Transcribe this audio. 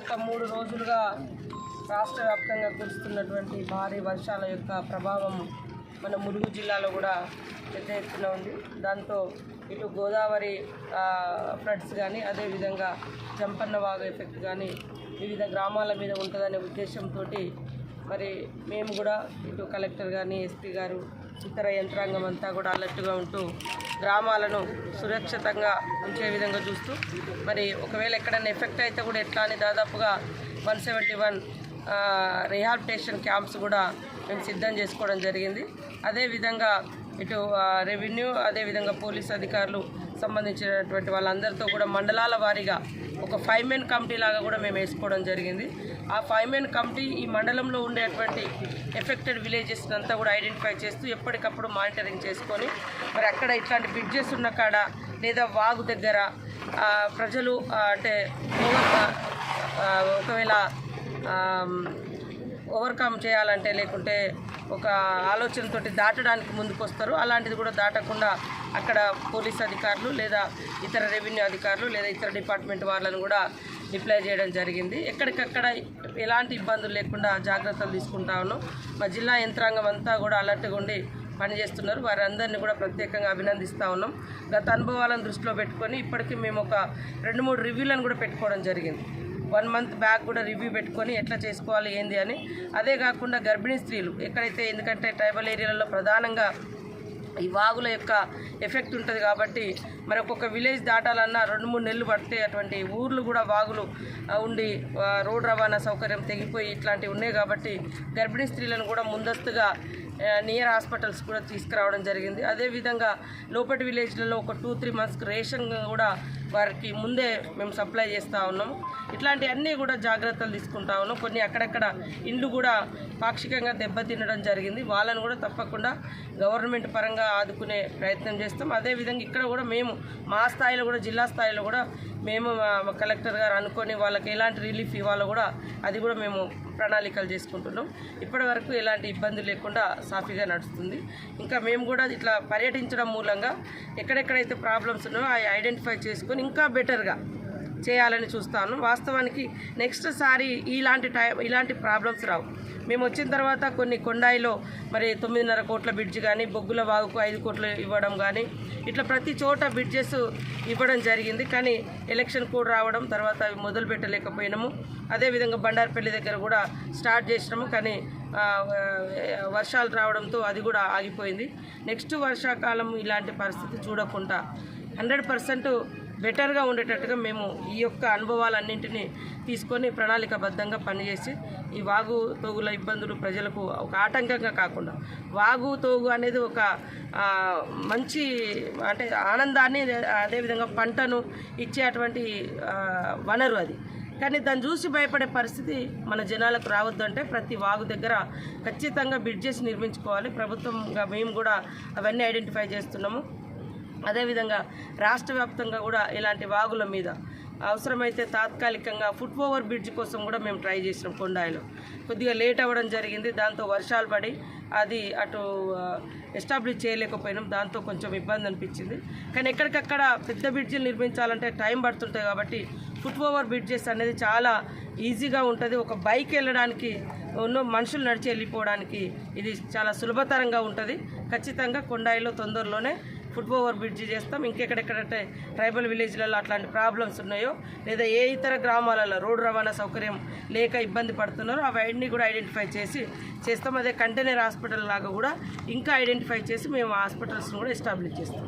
గత 3 రోజులుగా రాష్ట్ర వ్యాప్తంగా కురుస్తున్నటువంటి భారీ వర్షాల యొక్క ప్రభావం మన ములుగు జిల్లాలో కూడా పెద్ద ఎత్తున ఉంది. దాంతో ఇటు గోదావరి ఫ్లడ్స్ కానీ అదేవిధంగా జంపన్న వాగు ఎఫెక్ట్ కానీ వివిధ గ్రామాల మీద ఉంటుందనే ఉద్దేశంతో మరి మేము కూడా ఇటు కలెక్టర్ కానీ ఎస్పీ గారు ఇతర యంత్రాంగం అంతా కూడా అలర్ట్గా ఉంటూ గ్రామాలను సురక్షితంగా ఉంచే విధంగా చూస్తూ మరి ఒకవేళ ఎక్కడైనా ఎఫెక్ట్ అయితే కూడా ఎట్లా అని దాదాపుగా 171 రీహాబిలిటేషన్ క్యాంప్స్ కూడా మేము సిద్ధం చేసుకోవడం జరిగింది. అదేవిధంగా ఇటు రెవెన్యూ అదేవిధంగా పోలీస్ అధికారులు సంబంధించినటువంటి వాళ్ళందరితో కూడా మండలాల వారీగా ఒక 5 మెన్ కమిటీ లాగా కూడా మేము వేసుకోవడం జరిగింది. ఆ 5 మెన్ కమిటీ ఈ మండలంలో ఉండేటువంటి ఎఫెక్టెడ్ విలేజెస్ అంతా కూడా ఐడెంటిఫై చేస్తూ ఎప్పటికప్పుడు మానిటరింగ్ చేసుకొని మరి అక్కడ ఇట్లాంటి బ్రిడ్జెస్ ఉన్న కాడ లేదా వాగు దగ్గర ప్రజలు అంటే ఒకవేళ ఓవర్కమ్ చేయాలంటే లేకుంటే ఒక ఆలోచనతో దాటడానికి ముందుకు వస్తారు. అలాంటిది కూడా దాటకుండా అక్కడ పోలీస్ అధికారులు లేదా ఇతర రెవెన్యూ అధికారులు లేదా ఇతర డిపార్ట్మెంట్ వాళ్ళని కూడా డిప్లాయ్ చేయడం జరిగింది. ఎక్కడికక్కడ ఎలాంటి ఇబ్బందులు లేకుండా జాగ్రత్తలు తీసుకుంటా ఉన్నాం. మా జిల్లా యంత్రాంగం అంతా కూడా అలర్ట్గా ఉండి పనిచేస్తున్నారు. వారందరినీ కూడా ప్రత్యేకంగా అభినందిస్తూ ఉన్నాం. గత అనుభవాలను దృష్టిలో పెట్టుకొని ఇప్పటికీ మేము ఒక 2-3 రివ్యూలను కూడా పెట్టుకోవడం జరిగింది. 1 మంత్ బ్యాక్ కూడా రివ్యూ పెట్టుకొని ఎట్లా చేసుకోవాలి ఏంది అని. అదే కాకుండా గర్భిణీ స్త్రీలు ఎక్కడైతే, ఎందుకంటే ట్రైబల్ ఏరియాలలో ప్రధానంగా ఈ వాగుల యొక్క ఎఫెక్ట్ ఉంటుంది కాబట్టి మరి ఒక్కొక్క విలేజ్ దాటాలన్నా 2-3 నెలలు పడితే అటువంటి ఊర్లు కూడా వాగులు ఉండి రోడ్ రవాణా సౌకర్యం తెగిపోయి ఇట్లాంటివి ఉన్నాయి కాబట్టి గర్భిణీ స్త్రీలను కూడా ముందస్తుగా నియర్ హాస్పిటల్స్ కూడా తీసుకురావడం జరిగింది. అదేవిధంగా లోపటి విలేజ్లలో ఒక 2-3 మంత్స్కి రేషన్ కూడా వారికి ముందే మేము సప్లై చేస్తూ ఉన్నాము. ఇట్లాంటివన్నీ కూడా జాగ్రత్తలు తీసుకుంటా ఉన్నాం. కొన్ని అక్కడక్కడ ఇండ్లు కూడా పాక్షికంగా దెబ్బతినడం జరిగింది. వాళ్ళని కూడా తప్పకుండా గవర్నమెంట్ పరంగా ఆదుకునే ప్రయత్నం చేస్తాం. అదేవిధంగా ఇక్కడ కూడా మేము మా స్థాయిలో కూడా జిల్లా స్థాయిలో కూడా మేము కలెక్టర్ గారు అనుకొని వాళ్ళకి ఎలాంటి రిలీఫ్ ఇవ్వాలో కూడా అది కూడా మేము ప్రణాళికలు చేసుకుంటున్నాం. ఇప్పటి వరకు ఎలాంటి ఇబ్బంది లేకుండా సాఫీగా నడుస్తుంది. ఇంకా మేము కూడా ఇట్లా పర్యటించడం మూలంగా ఎక్కడెక్కడైతే ప్రాబ్లమ్స్ ఉన్నాయో అవి ఐడెంటిఫై చేసుకొని ఇంకా బెటర్గా చేయాలని చూస్తాను. వాస్తవానికి నెక్స్ట్ సారి ఇలాంటి ప్రాబ్లమ్స్ రావు. మేము వచ్చిన తర్వాత కొన్ని కొండాయిలో మరి 9.5 కోట్ల బ్రిడ్జ్ కానీ బొగ్గుల వాగుకు 5 కోట్లు ఇవ్వడం కానీ ఇట్లా ప్రతి చోట బ్రిడ్జెస్ ఇవ్వడం జరిగింది. కానీ ఎలక్షన్ కోడ్ రావడం తర్వాత అవి మొదలు పెట్టలేకపోయినాము. అదేవిధంగా బండార్పల్లి దగ్గర కూడా స్టార్ట్ చేసినాము. కానీ వర్షాలు రావడంతో అది కూడా ఆగిపోయింది. నెక్స్ట్ వర్షాకాలం ఇలాంటి పరిస్థితి చూడకుండా 100% బెటర్గా ఉండేటట్టుగా మేము ఈ యొక్క అనుభవాలన్నింటినీ తీసుకొని ప్రణాళికాబద్ధంగా పనిచేసి ఈ వాగు తోగుల ఇబ్బందులు ప్రజలకు ఒక ఆటంకంగా కాకుండా, వాగు తోగు అనేది ఒక మంచి అంటే ఆనందాన్ని అదేవిధంగా పంటను ఇచ్చేటువంటి వనరు అది. కానీ దాన్ని చూసి భయపడే పరిస్థితి మన జనాలకు రావద్దంటే ప్రతి వాగు దగ్గర ఖచ్చితంగా బ్రిడ్జెస్ నిర్మించుకోవాలి. ప్రభుత్వంగా మేము కూడా అవన్నీ ఐడెంటిఫై చేస్తున్నాము. అదేవిధంగా రాష్ట్ర వ్యాప్తంగా కూడా ఇలాంటి వాగుల మీద అవసరమైతే తాత్కాలికంగా ఫుట్ ఓవర్ బ్రిడ్జ్ కోసం కూడా మేము ట్రై చేసినాం. కొండాయిలో కొద్దిగా లేట్ అవ్వడం జరిగింది. దాంతో వర్షాలు పడి అది అటు ఎస్టాబ్లిష్ చేయలేకపోయినాం. దాంతో కొంచెం ఇబ్బంది అనిపించింది. కానీ ఎక్కడికక్కడ పెద్ద బ్రిడ్జిలు నిర్మించాలంటే టైం పడుతుంటాయి కాబట్టి ఫుట్ ఓవర్ బ్రిడ్జెస్ అనేది చాలా ఈజీగా ఉంటుంది. ఒక బైక్ వెళ్ళడానికి మనుషులు నడిచి వెళ్ళిపోవడానికి ఇది చాలా సులభతరంగా ఉంటుంది. ఖచ్చితంగా కొండాయిలో తొందరలోనే ఫుట్ ఓవర్ బ్రిడ్జ్ చేస్తాం. ఇంకెక్కడెక్కడంటే ట్రైబల్ విలేజ్లలో అట్లాంటి ప్రాబ్లమ్స్ ఉన్నాయో లేదా ఏ ఇతర గ్రామాలలో రోడ్డు రవాణా సౌకర్యం లేక ఇబ్బంది పడుతున్నారో అవన్నీ కూడా ఐడెంటిఫై చేస్తాం. అదే కంటైనర్ హాస్పిటల్ లాగా కూడా ఇంకా ఐడెంటిఫై చేసి మేము హాస్పిటల్స్ని కూడా ఎస్టాబ్లిష్ చేస్తాం.